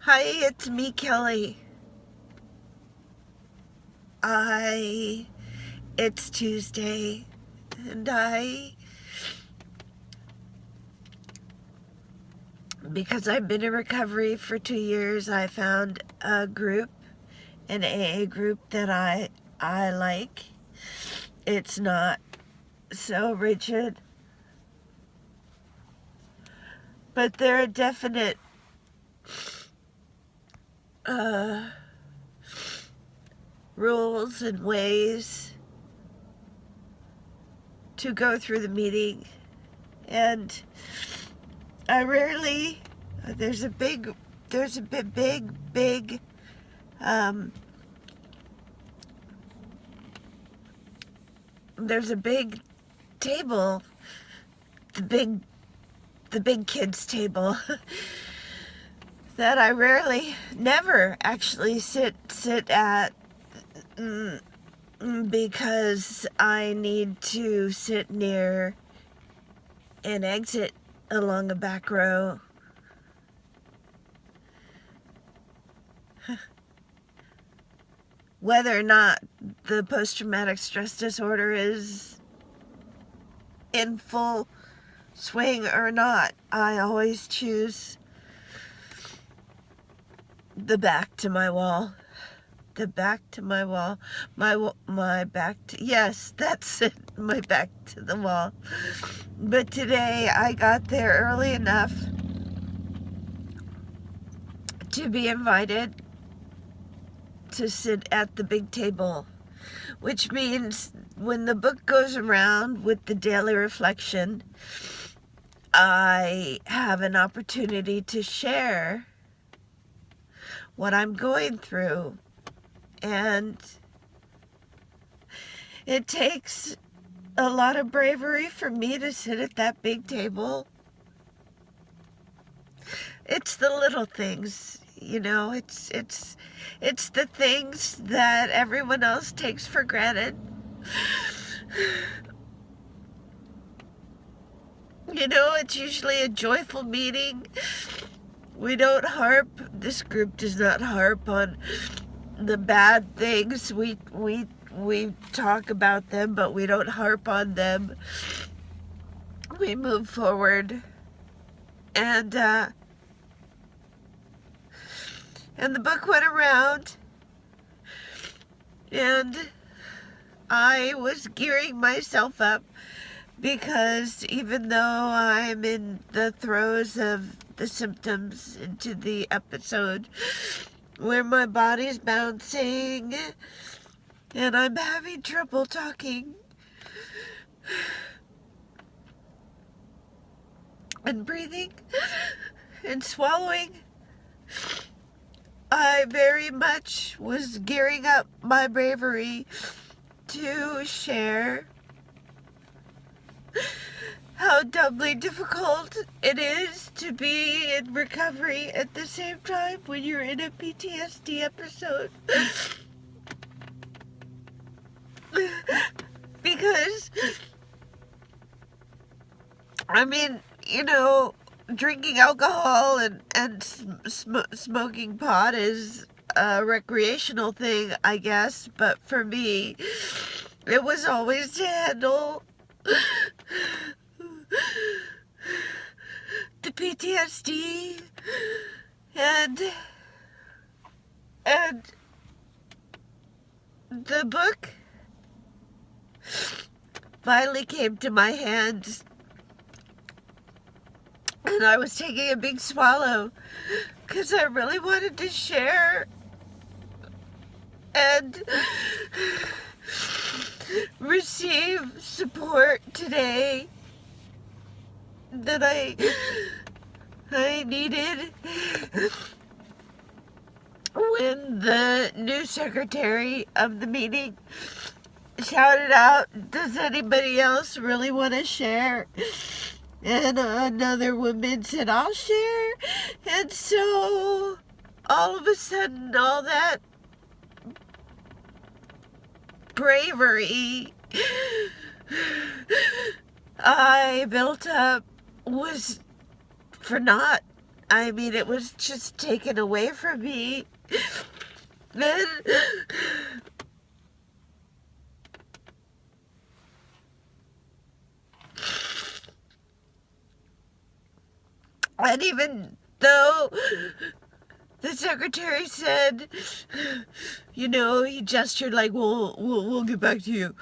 Hi, it's me, Kelly. It's Tuesday, and because I've been in recovery for 2 years, I found a group, an AA group that I like. It's not so rigid, but there are definite rules and ways to go through the meeting, and I rarely, there's a big, um, there's a big table, the big kids table that I never actually sit at, because I need to sit near an exit along a back row. Whether or not the post-traumatic stress disorder is in full swing or not, I always choose the back to my wall. The back to my wall. My back to, yes, that's it, my back to the wall. But today I got there early enough to be invited to sit at the big table, which means when the book goes around with the daily reflection, I have an opportunity to share what I'm going through. And it takes a lot of bravery for me to sit at that big table. It's the little things, it's the things that everyone else takes for granted. It's usually a joyful meeting. This group does not harp on the bad things. We talk about them, but we don't harp on them. We move forward. And the book went around, and I was gearing myself up, because even though I'm in the throes of the symptoms into the episode where my body's bouncing and I'm having trouble talking and breathing and swallowing, I very much was gearing up my bravery to share how doubly difficult it is to be in recovery at the same time when you're in a PTSD episode. Because, drinking alcohol and smoking pot is a recreational thing, I guess, but for me, it was always to handle the PTSD and the book finally came to my hands, and I was taking a big swallow because I really wanted to share and receive support today that I needed when the new secretary of the meeting shouted out, "Does anybody else really want to share?" And another woman said, "I'll share." And so all of a sudden, all that bravery I built up was for naught. I mean, it was just taken away from me. And even though the secretary said, he gestured like, we'll get back to you.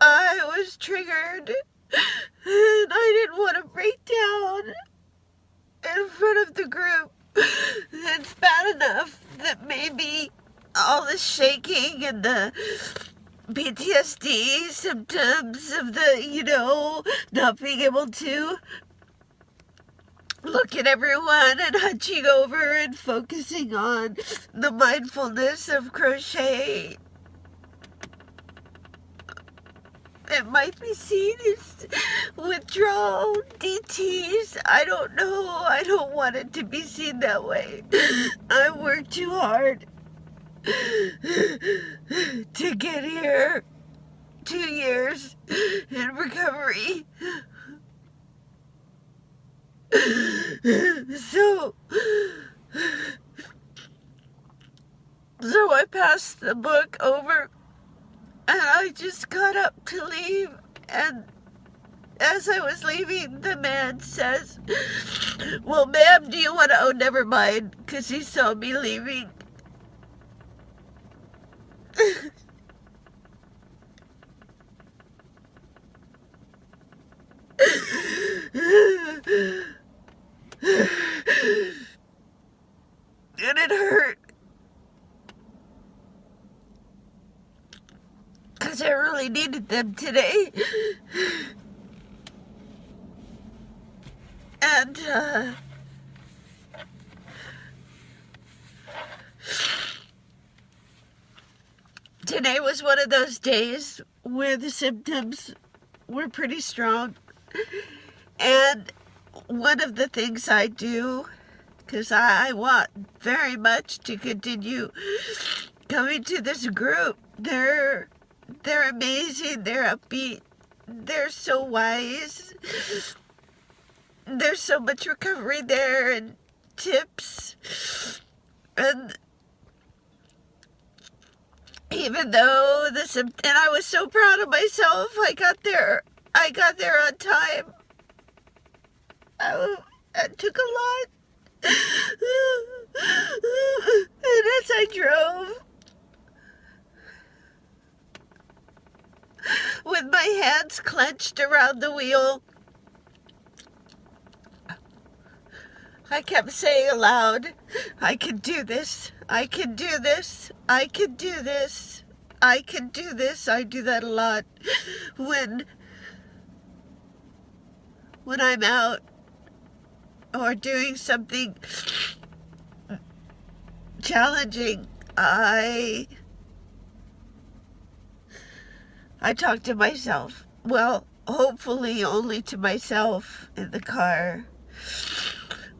I was triggered, and I didn't want to break down in front of the group. It's bad enough that maybe all the shaking and the PTSD symptoms of the, not being able to look at everyone and hunching over and focusing on the mindfulness of crochet. It might be seen as withdrawal, DTs. I don't know. I don't want it to be seen that way. I worked too hard to get here. 2 years in recovery. So I passed the book over, and I just got up to leave, and as I was leaving, the man says, "Well, ma'am, do you want to..." Oh, never mind, because he saw me leaving. And it hurt, because I really needed them today. And today was one of those days where the symptoms were pretty strong. And one of the things I do, because I want very much to continue coming to this group. They're amazing. They're upbeat. They're so wise. There's so much recovery there and tips. And even though and I was so proud of myself, I got there on time. It took a lot. And as I drove, with my hands clenched around the wheel, I kept saying aloud, "I can do this. I can do this. I can do this. I can do this." I do that a lot when I'm out or doing something challenging. I talk to myself. Well, hopefully only to myself in the car.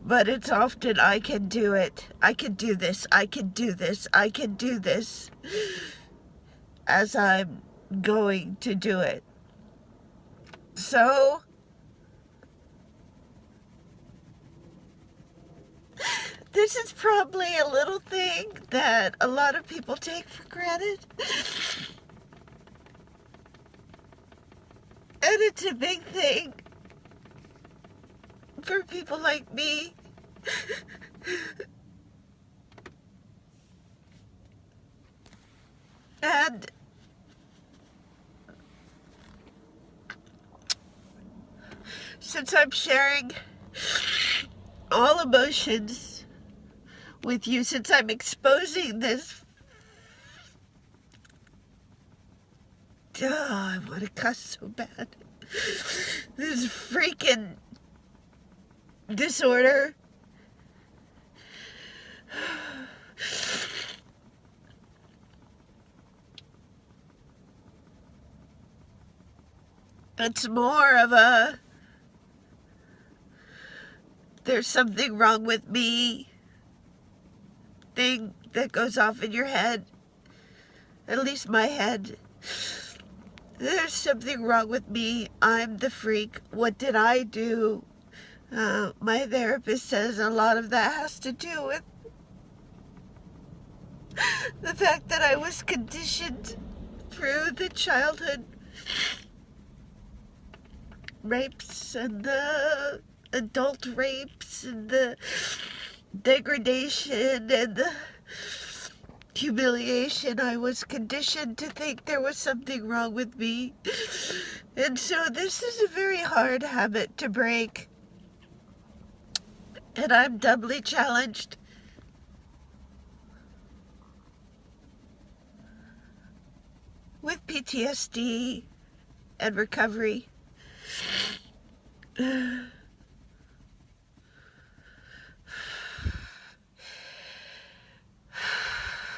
But it's often, "I can do it. I can do this. I can do this. I can do this," as I'm going to do it. So this is probably a little thing that a lot of people take for granted. And it's a big thing for people like me. And since I'm sharing all emotions with you, since I'm exposing this, I want to cuss so bad, this freaking disorder, it's more of a, "There's something wrong with me" thing that goes off in your head. At least my head. There's something wrong with me. I'm the freak. What did I do My therapist says a lot of that has to do with the fact that I was conditioned through the childhood rapes and the adult rapes and the degradation and the humiliation. I was conditioned to think there was something wrong with me. And so this is a very hard habit to break. And I'm doubly challenged. With PTSD and recovery.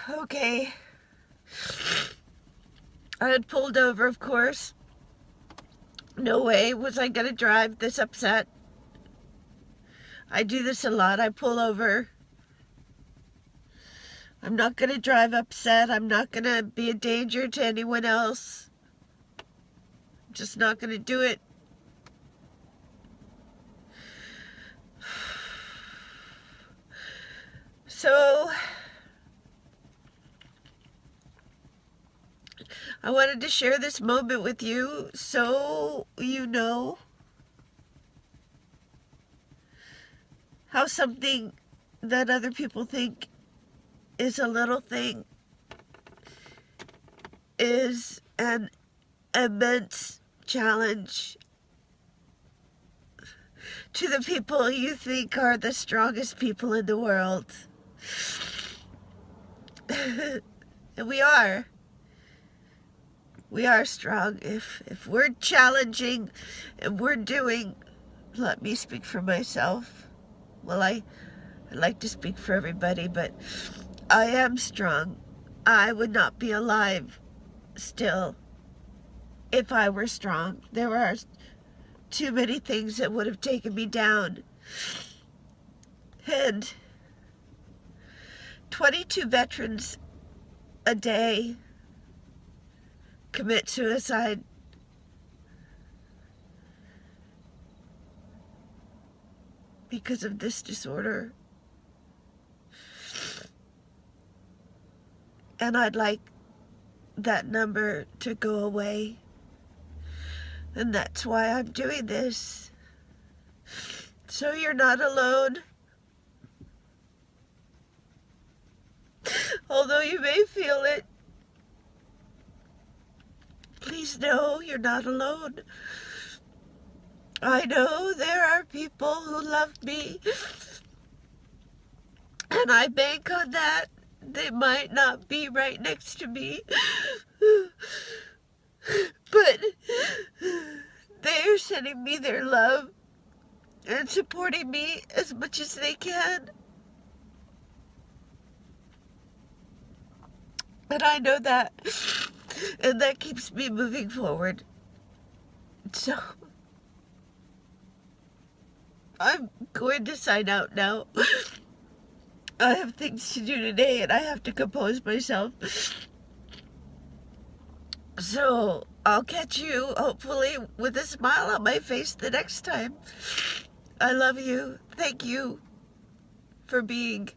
Okay. I had pulled over, of course. No way was I gonna drive this upset. I do this a lot. I pull over. I'm not gonna drive upset. I'm not gonna be a danger to anyone else. I'm just not gonna do it. So I wanted to share this moment with you so you know how something that other people think is a little thing is an immense challenge to the people you think are the strongest people in the world. And we are. We are strong. If we're challenging and we're doing, let me speak for myself. Well, I'd like to speak for everybody, but I am strong. I would not be alive still if I were strong. There are too many things that would have taken me down. And 22 veterans a day commit suicide. Because of this disorder. And I'd like that number to go away. And that's why I'm doing this. So you're not alone. Although you may feel it, please know you're not alone. I know there are people who love me, and I bank on that. They might not be right next to me, but they are sending me their love and supporting me as much as they can. And I know that, and that keeps me moving forward. So I'm going to sign out now. I have things to do today and I have to compose myself. So I'll catch you, hopefully, with a smile on my face the next time. I love you. Thank you for being